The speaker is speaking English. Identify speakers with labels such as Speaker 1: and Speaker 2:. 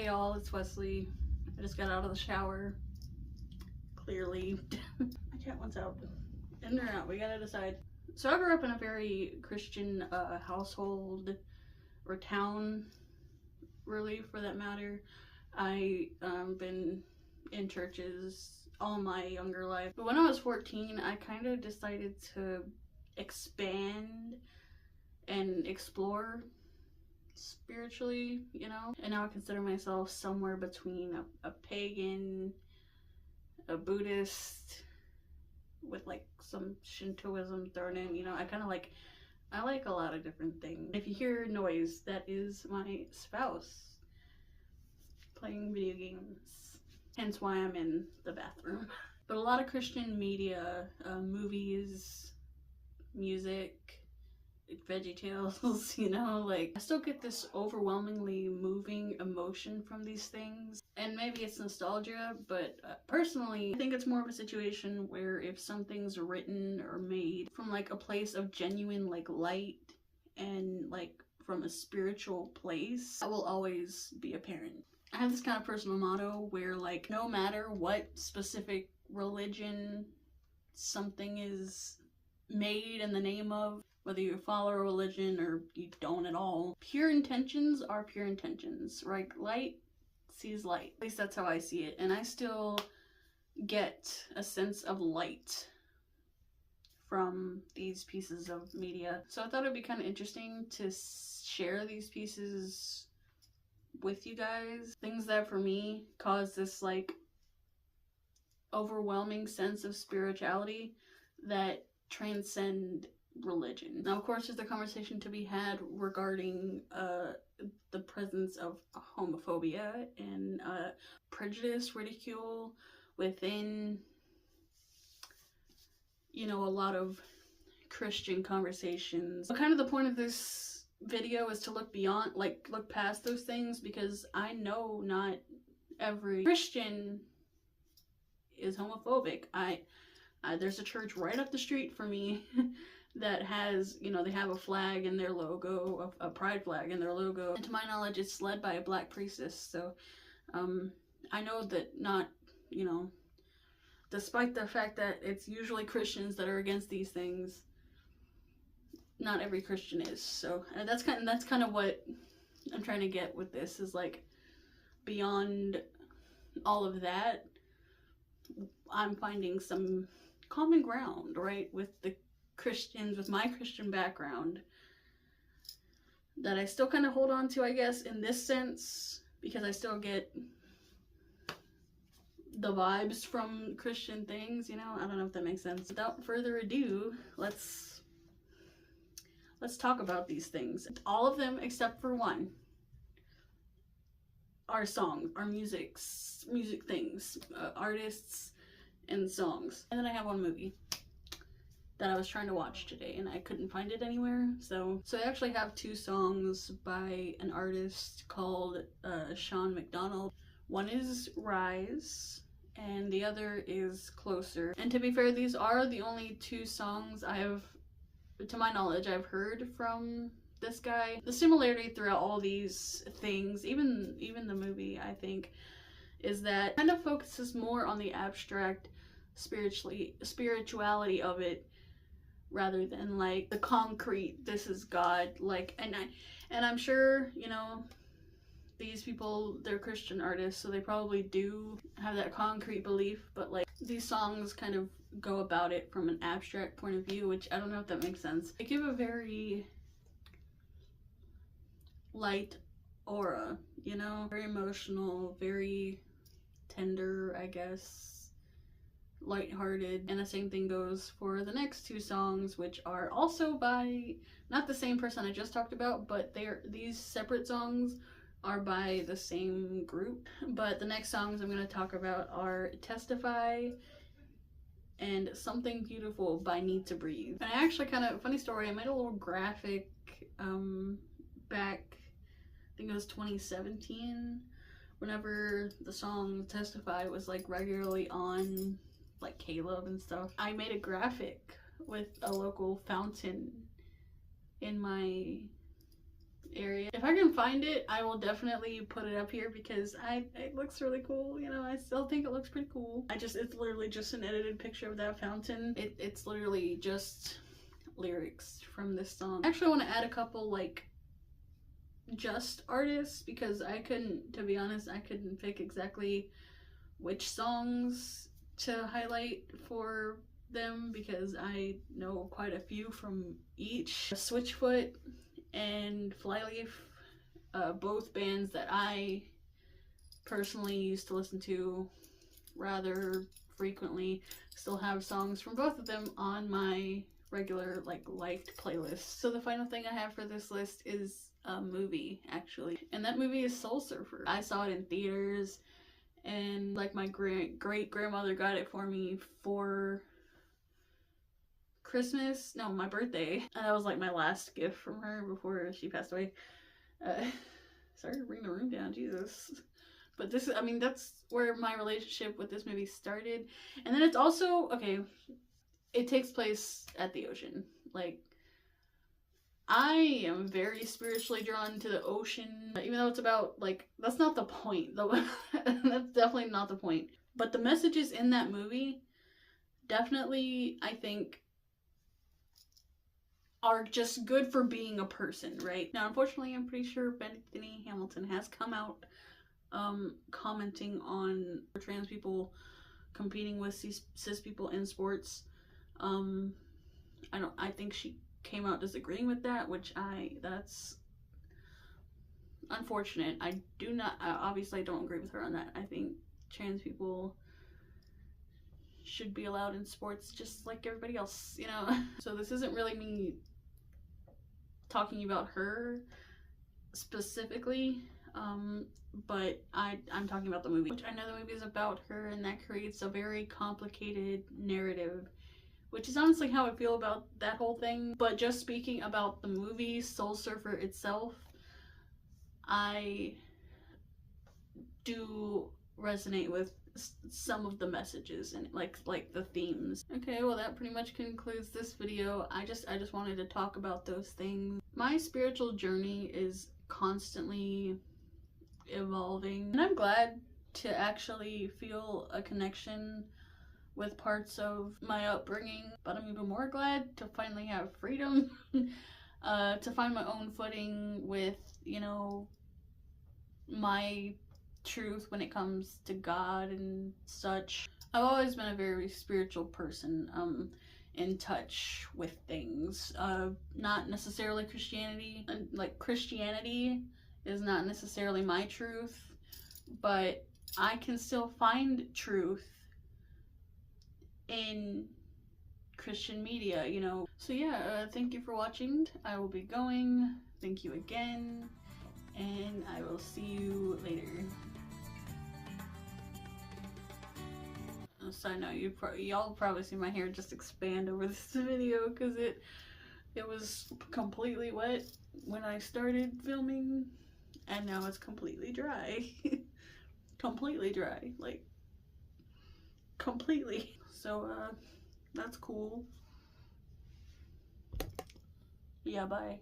Speaker 1: Hey y'all, it's Wesley. I just got out of the shower. Clearly. My cat wants out. In or out, we gotta decide. So I grew up in a very Christian household, or town, really, for that matter. I been in churches all my younger life. But when I was 14, I kind of decided to expand and explore spiritually, you know? And now I consider myself somewhere between a pagan, a Buddhist, with like some Shintoism thrown in, you know? I like a lot of different things. If you hear noise, that is my spouse playing video games. Hence why I'm in the bathroom. But a lot of Christian media, movies, music, VeggieTales, you know, like I still get this overwhelmingly moving emotion from these things. And maybe it's nostalgia, but personally, I think it's more of a situation where if something's written or made from like a place of genuine like light and like from a spiritual place, that will always be apparent. I have this kind of personal motto where like no matter what specific religion something is made in the name of, whether you follow a religion or you don't at all, pure intentions are pure intentions, right? Light sees light. At least that's how I see it. And I still get a sense of light from these pieces of media. So I thought it'd be kind of interesting to share these pieces with you guys. Things that for me cause this like overwhelming sense of spirituality that transcend religion. Now, of course, there's a conversation to be had regarding the presence of homophobia and prejudice, ridicule within, you know, a lot of Christian conversations. But kind of the point of this video is to look beyond, like, look past those things, because I know not every Christian is homophobic. There's a church right up the street for me that has, you know, they have a flag in their logo, a pride flag in their logo. And to my knowledge, it's led by a black priestess. So I know that not, you know, despite the fact that it's usually Christians that are against these things, not every Christian is. So that's kind of what I'm trying to get with this, is like beyond all of that, I'm finding some common ground, right, with the Christians, with my Christian background, that I still kind of hold on to, I guess, in this sense, because I still get the vibes from Christian things, you know? I don't know if that makes sense. Without further ado, let's talk about these things. All of them except for one are songs, are music things, artists and songs. And then I have one movie that I was trying to watch today and I couldn't find it anywhere. So I actually have two songs by an artist called Sean McDonald. One is Rise and the other is Closer. And to be fair, these are the only two songs I have, to my knowledge, I've heard from this guy. The similarity throughout all these things, even the movie, I think, is that it kind of focuses more on the abstract spirituality of it, rather than like the concrete, this is God, like, and I'm sure, you know, these people, they're Christian artists, so they probably do have that concrete belief, but like these songs kind of go about it from an abstract point of view, which I don't know if that makes sense. They give a very light aura, you know, very emotional, very tender, I guess, lighthearted. And the same thing goes for the next two songs, which are also by not the same person I just talked about, but these separate songs are by the same group. But the next songs I'm going to talk about are Testify and Something Beautiful by Need to Breathe. And I actually kind of, funny story, I made a little graphic back, I think it was 2017, whenever the song Testify was like regularly on like Caleb and stuff. I made a graphic with a local fountain in my area. If I can find it, I will definitely put it up here because it looks really cool. You know, I still think it looks pretty cool. It's literally just an edited picture of that fountain. It's literally just lyrics from this song. I actually want to add a couple like just artists because to be honest, I couldn't pick exactly which songs to highlight for them because I know quite a few from each. Switchfoot and Flyleaf, both bands that I personally used to listen to rather frequently. Still have songs from both of them on my regular like liked playlist. So the final thing I have for this list is a movie, actually, and that movie is Soul Surfer. I saw it in theaters, and like my great grandmother got it for me for Christmas, no, my birthday, and that was like my last gift from her before she passed away. Sorry to bring the room down, Jesus. But this, I mean, that's where my relationship with this movie started. And then it's also, okay, it takes place at the ocean. Like, I am very spiritually drawn to the ocean, even though it's about, like, that's not the point, though. That's definitely not the point. But the messages in that movie definitely, I think, are just good for being a person, right? Now, unfortunately, I'm pretty sure Bethany Hamilton has come out commenting on trans people competing with cis people in sports. I think she came out disagreeing with that, which that's unfortunate. I obviously don't agree with her on that. I think trans people should be allowed in sports just like everybody else, you know? So this isn't really me talking about her specifically, but I'm talking about the movie, which I know the movie is about her, and that creates a very complicated narrative, which is honestly how I feel about that whole thing. But just speaking about the movie Soul Surfer itself, I do resonate with some of the messages and like the themes. Okay, well that pretty much concludes this video. I just wanted to talk about those things. My spiritual journey is constantly evolving, and I'm glad to actually feel a connection with parts of my upbringing, but I'm even more glad to finally have freedom to find my own footing with, you know, my truth when it comes to God and such. I've always been a very spiritual person, in touch with things, not necessarily Christianity. Like, Christianity is not necessarily my truth, but I can still find truth in Christian media, you know. So yeah, thank you for watching. I will be going. Thank you again, and I will see you later. Side note, y'all probably see my hair just expand over this video because it was completely wet when I started filming, and now it's completely dry. Completely dry, like completely. So that's cool. Yeah, bye.